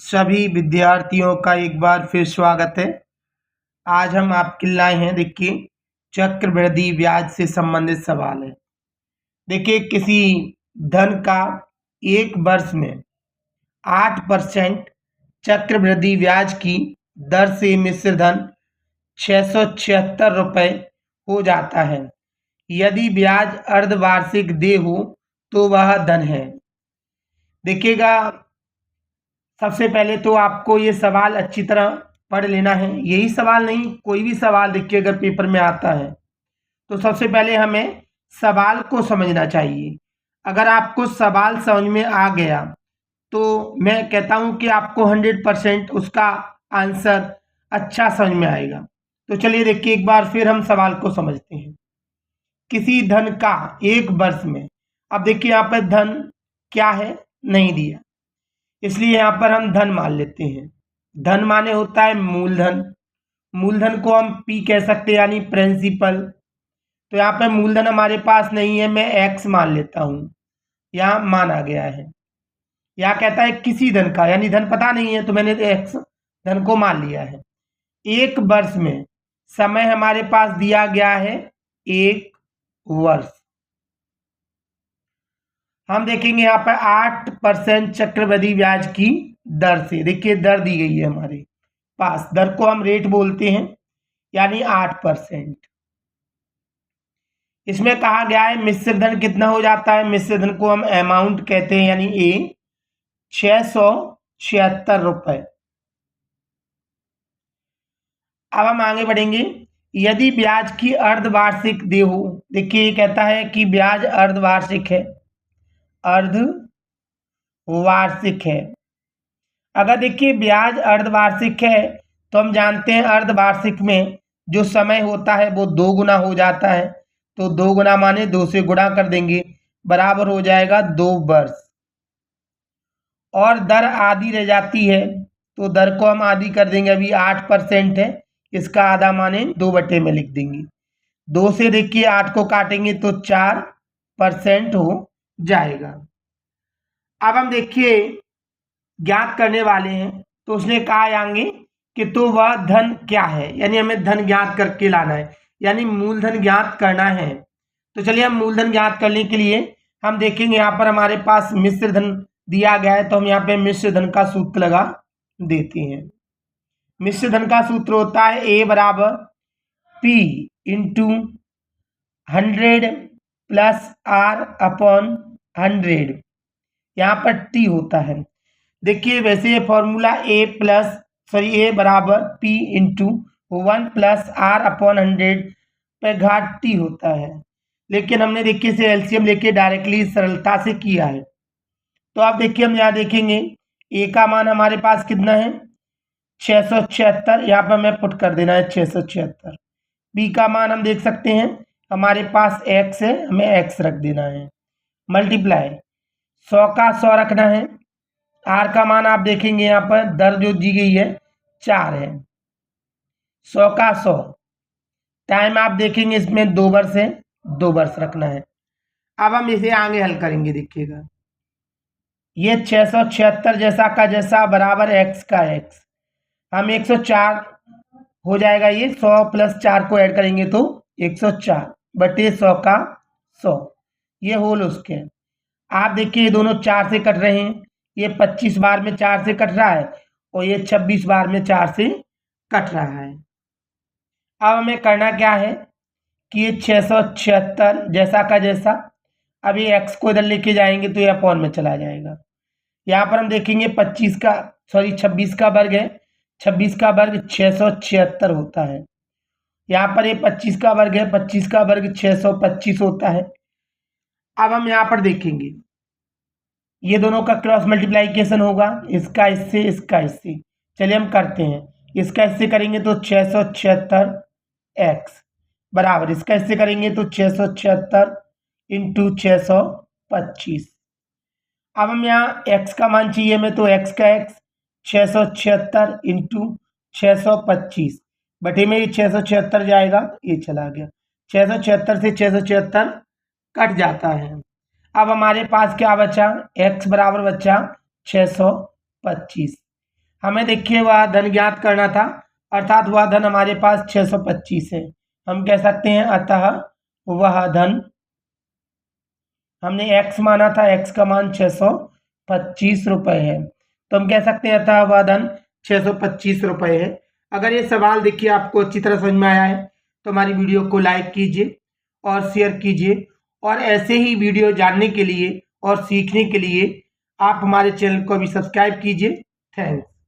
सभी विद्यार्थियों का एक बार फिर स्वागत है। आज हम आपके लाए हैं, देखिए, चक्रवृद्धि ब्याज से संबंधित सवाल है। देखिए, किसी धन का एक वर्ष में 8% चक्रवृद्धि ब्याज की दर से मिश्र धन 676 रुपये हो जाता है। यदि ब्याज अर्धवार्षिक देय हो तो वह धन है। देखिएगा, सबसे पहले तो आपको ये सवाल अच्छी तरह पढ़ लेना है। यही सवाल नहीं, कोई भी सवाल देखिए अगर पेपर में आता है तो सबसे पहले हमें सवाल को समझना चाहिए। अगर आपको सवाल समझ में आ गया तो मैं कहता हूं कि आपको 100% उसका आंसर अच्छा समझ में आएगा। तो चलिए देखिए, एक बार फिर हम सवाल को समझते हैं। किसी धन का एक वर्ष में, अब देखिए यहाँ पर धन क्या है, नहीं दिया, इसलिए यहाँ पर हम धन मान लेते हैं। धन माने होता है मूलधन। मूलधन को हम पी कह सकते हैं, यानी प्रिंसिपल। तो यहाँ पे मूलधन हमारे पास नहीं है, मैं एक्स मान लेता हूँ। यहाँ माना गया है। यहाँ कहता है किसी धन का, यानी धन पता नहीं है तो मैंने एक्स धन को मान लिया है। एक वर्ष में समय हमारे पास दिया गया है 1 वर्ष। हम देखेंगे यहाँ पर 8% चक्रवृद्धि ब्याज की दर से, देखिए दर दी गई है हमारे पास। दर को हम रेट बोलते हैं, यानी 8%। इसमें कहा गया है मिश्र धन कितना हो जाता है। मिश्र धन को हम अमाउंट कहते हैं, यानी ए 676 रुपए। अब हम आगे बढ़ेंगे। यदि ब्याज की अर्धवार्षिक देय हो, देखिए ये कहता है कि ब्याज अर्धवार्षिक है, अर्धवार्षिक है। अगर देखिए ब्याज अर्धवार्षिक है तो हम जानते हैं अर्धवार्षिक में जो समय होता है वो 2 गुना हो जाता है। तो 2 गुना माने 2 से गुणा कर देंगे, बराबर हो जाएगा 2 वर्ष। और दर आधी रह जाती है तो दर को हम आधी कर देंगे। अभी 8% है, इसका आधा माने 2 में लिख देंगे। 2 से देखिए 8 को काटेंगे तो 4% हो जाएगा। अब हम देखिए ज्ञात करने वाले हैं, तो उसने कहा आएंगे कि तो वह धन क्या है, यानी हमें धन ज्ञात करके लाना है, यानी मूलधन ज्ञात करना है। तो चलिए हम मूलधन ज्ञात करने के लिए हम देखेंगे, यहाँ पर हमारे पास मिश्र धन दिया गया है तो हम यहाँ पे मिश्र धन का सूत्र लगा देते हैं। मिश्र धन का सूत्र होता है ए बराबर P into 100 plus R upon 100। यहाँ पर टी होता है। देखिए वैसे ये फॉर्मूला ए बराबर P into 1 plus R upon 100 पे घात टी होता है, लेकिन हमने देखिए इसे एलसीएम लेके डायरेक्टली सरलता से किया है। तो आप देखिए हम यहाँ देखेंगे ए का मान हमारे पास कितना है 676, यहाँ पर मैं पुट कर देना है 676। बी का मान हम देख सकते हैं हमारे पास एक्स है, हमें एक्स रख देना है। मल्टीप्लाई 100 का 100 रखना है। आर का मान आप देखेंगे यहाँ पर दर जो दी गई है 4 है। 100 का 100 टाइम आप देखेंगे इसमें 2 वर्ष है, 2 वर्ष रखना है। अब हम इसे आगे हल करेंगे। देखिएगा ये 676 जैसा का जैसा बराबर एक्स का एक्स, हम 104 हो जाएगा। ये 100 प्लस 4 को ऐड करेंगे तो 104 बटे 100 का 100, ये होल उसके। आप देखिए ये दोनों 4 से कट रहे हैं, ये 25 बार में 4 से कट रहा है और ये 26 बार में 4 से कट रहा है। अब हमें करना क्या है कि ये 676 जैसा का जैसा, अब ये एक्स को इधर लेके जाएंगे तो ये अपॉन में चला जाएगा। यहाँ पर हम देखेंगे 26 का वर्ग है, 26 का वर्ग 676 होता है। यहाँ पर ये 25 का वर्ग है, 25 का वर्ग 625 होता है। अब हम यहाँ पर देखेंगे ये दोनों का क्रॉस मल्टीप्लाइकेशन होगा, इसका इससे, इसका इससे। चलिए हम करते हैं। इसका इससे करेंगे तो 676 एक्स बराबर, इसका इससे करेंगे तो 676 इंटू 625। अब हम यहाँ x का मान चाहिए हमें, तो x का x 676 इंटू 625 बटे में ये 676 जाएगा, ये चला गया। 676 से 676 कट जाता है। अब हमारे पास क्या बचा, x बराबर बचा 625। हमें देखिए वह धन ज्ञात करना था, अर्थात वह धन हमारे पास 625 है। हम कह सकते हैं अतः वह धन, हमने x माना था, x का मान 625 रुपये है, तो हम कह सकते हैं अतः वह धन 625 रुपये है। अगर ये सवाल देखिए आपको अच्छी तरह समझ में आया है तो हमारी वीडियो को लाइक कीजिए और शेयर कीजिए, और ऐसे ही वीडियो जानने के लिए और सीखने के लिए आप हमारे चैनल को भी सब्सक्राइब कीजिए। थैंक्स।